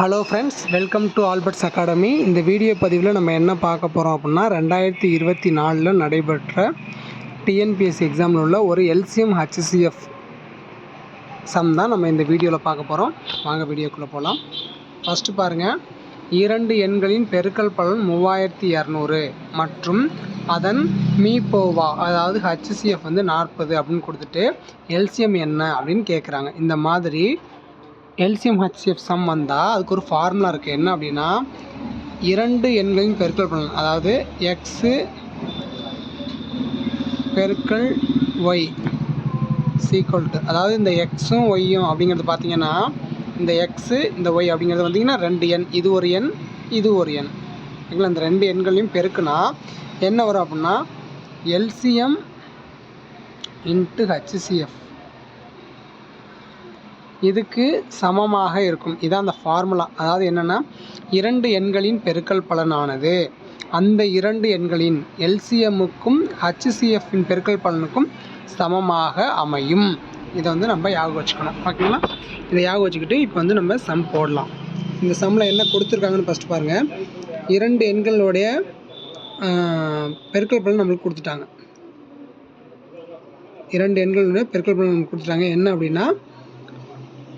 Hello friends, welcome to Albert's academy. இந்த video பதிவில் நம்ம என்ன பார்க்க போகிறோம் அப்படின்னா 2024 நடைபெற்ற டிஎன்பிஎஸ்சி எக்ஸாமில் உள்ள ஒரு எல்சிஎம் ஹச்சிசிஎஃப் சம் தான் நம்ம இந்த வீடியோவில் பார்க்க போகிறோம். வாங்க வீடியோக்குள்ளே போகலாம். ஃபஸ்ட்டு பாருங்கள், இரண்டு எண்களின் பெருக்கல் பலன் 3200 மற்றும் அதன் மீபோவா அதாவது ஹச்சிசிஎஃப் வந்து 40 அப்படின்னு கொடுத்துட்டு எல்சிஎம் என்ன அப்படின்னு கேட்குறாங்க. இந்த மாதிரி எல்சிஎம் ஹச்சிஎஃப் சம் வந்தால் அதுக்கு ஒரு ஃபார்முலா இருக்குது. என்ன அப்படின்னா, இரண்டு எண்களின் பெருக்கல் பலன் அதாவது எக்ஸு பெருக்கல் ஒய் சீக்வல்ட்டு, அதாவது இந்த எக்ஸும் ஒய்யும் அப்படிங்கிறது பார்த்திங்கன்னா, இந்த எக்ஸு இந்த ஒய் அப்படிங்கிறது பார்த்திங்கன்னா ரெண்டு எண், இது ஒரு எண் இது ஒரு எண், ஓகேங்களா? இந்த ரெண்டு எண்களையும் பெருக்குனா என்ன வரும் அப்படின்னா எல்சிஎம் இன்ட்டு ஹச்சிசிஎஃப் இதுக்கு சமமாக இருக்கும். இதான் அந்த ஃபார்முலா. அதாவது என்னென்னா, இரண்டு எண்களின் பெருக்கல் பலனானது அந்த இரண்டு எண்களின் எல்சிஎம்முக்கும் ஹச்சிசிஎஃப்பின் பெருக்கல் பலனுக்கும் சமமாக அமையும். இதை வந்து நம்ம ஞாபகம் வச்சுக்கணும், ஓகேங்களா? இதை ஞாபகம் வச்சுக்கிட்டு இப்போ வந்து நம்ம சம் போடலாம். இந்த சம்மில் என்ன கொடுத்துருக்காங்கன்னு ஃபஸ்ட்டு பாருங்கள். இரண்டு எண்களுடைய பெருக்கல் பலன் நம்மளுக்கு கொடுத்துட்டாங்க. இரண்டு எண்களுடைய பெருக்கல் பலன் நம்மளுக்கு கொடுத்துட்டாங்க. என்ன அப்படின்னா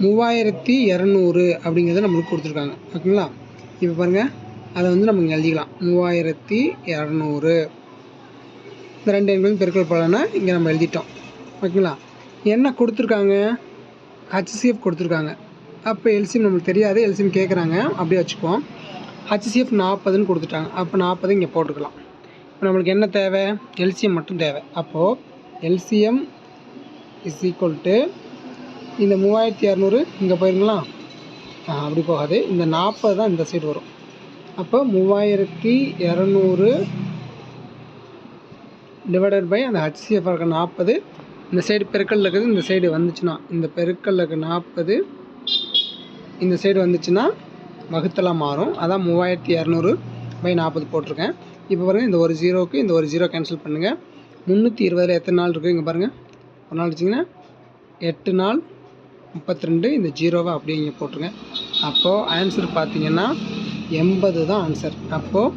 3200 அப்படிங்கிறத நம்மளுக்கு கொடுத்துருக்காங்க, ஓகேங்களா? இப்போ பாருங்கள், அதை வந்து நமக்கு எழுதிக்கலாம். 3200 இந்த ரெண்டு எண்களின் பெருக்கல் பலனை இங்கே நம்ம எழுதிட்டோம், ஓகேங்களா? என்ன கொடுத்துருக்காங்க? ஹச்சிசிஎஃப் கொடுத்துருக்காங்க. அப்போ எல்சிஎம் நம்மளுக்கு தெரியாது, எல்சிஎம் கேட்குறாங்க, அப்படியே வச்சுக்குவோம். ஹச்சிசிஎஃப் 40ன்னு கொடுத்துட்டாங்க. அப்போ 40 இங்கே போட்டுக்கலாம். இப்போ நம்மளுக்கு என்ன தேவை? எல்சிஎம் மட்டும் தேவை. அப்போது எல்சிஎம் இஸ் ஈக்குவல் டு இந்த 3200 இங்கே போயிருங்களா? அப்படி போகாது, இந்த 40 தான் இந்த சைடு வரும். அப்போ 3200 டிவைடட் பை அந்த ஹச்சிசிஎஃப் இருக்க 40, இந்த சைடு பெருக்கல் இருக்குது, இந்த சைடு வந்துச்சுன்னா இந்த பெருக்கல் இருக்க 40 இந்த சைடு வந்துச்சுன்னா வகுத்தலாம் மாறும். அதான் 3200 பை 40 போட்டிருக்கேன். இப்போ பாருங்கள், இந்த ஒரு ஜீரோவுக்கு இந்த ஒரு ஜீரோ கேன்சல் பண்ணுங்கள். 320 எத்தனை நாள் இருக்குது இங்கே பாருங்கள். ஒரு நாள் வச்சிங்கன்னா 8 நாள் 32, இந்த ஜீரோவை அப்படியே இங்கே போட்டுருங்க. அப்போது ஆன்சர் பார்த்திங்கன்னா 80 தான் ஆன்சர். அப்போது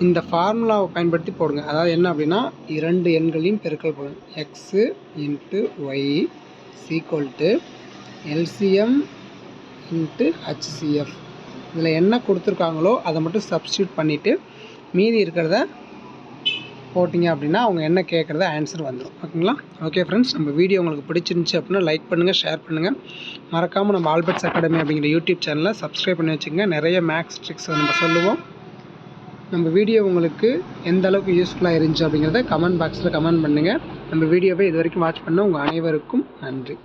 இந்த ஃபார்முலாவை பயன்படுத்தி போடுங்க. அதாவது என்ன அப்படின்னா, இரண்டு எண்களின் பெருக்கல் பலன் X into Y equal to LCM into HCF. இதில் என்ன கொடுத்துருக்காங்களோ அதை மட்டும் சப்ஸ்டியூட் பண்ணிவிட்டு மீதி இருக்கிறத போட்டிங்க அப்படின்னா அவங்க என்ன கேட்குறத ஆன்சர் வந்துடும், ஓகேங்களா? ஓகே ஃப்ரெண்ட்ஸ், நம்ம வீடியோ உங்களுக்கு பிடிச்சிருந்துச்சி அப்படின்னா லைக் பண்ணுங்கள், ஷேர் பண்ணுங்கள். மறக்காமல் நம்ம ஆல்பர்ட்ஸ் அகாடமி அப்படிங்கிற யூடியூப் சேனலை சப்ஸ்கிரைப் பண்ணி வச்சுக்கோங்க. நிறைய மேக்ஸ் ட்ரிக்ஸ் நம்ம சொல்லுவோம். நம்ம வீடியோ உங்களுக்கு எந்த அளவுக்கு யூஸ்ஃபுல்லாக இருந்துச்சு அப்படிங்கிறத கமெண்ட் பாக்ஸில் கமெண்ட் பண்ணுங்கள். நம்ம வீடியோவை இது வரைக்கும் வாட்ச் பண்ண உங்கள் அனைவருக்கும் நன்றி.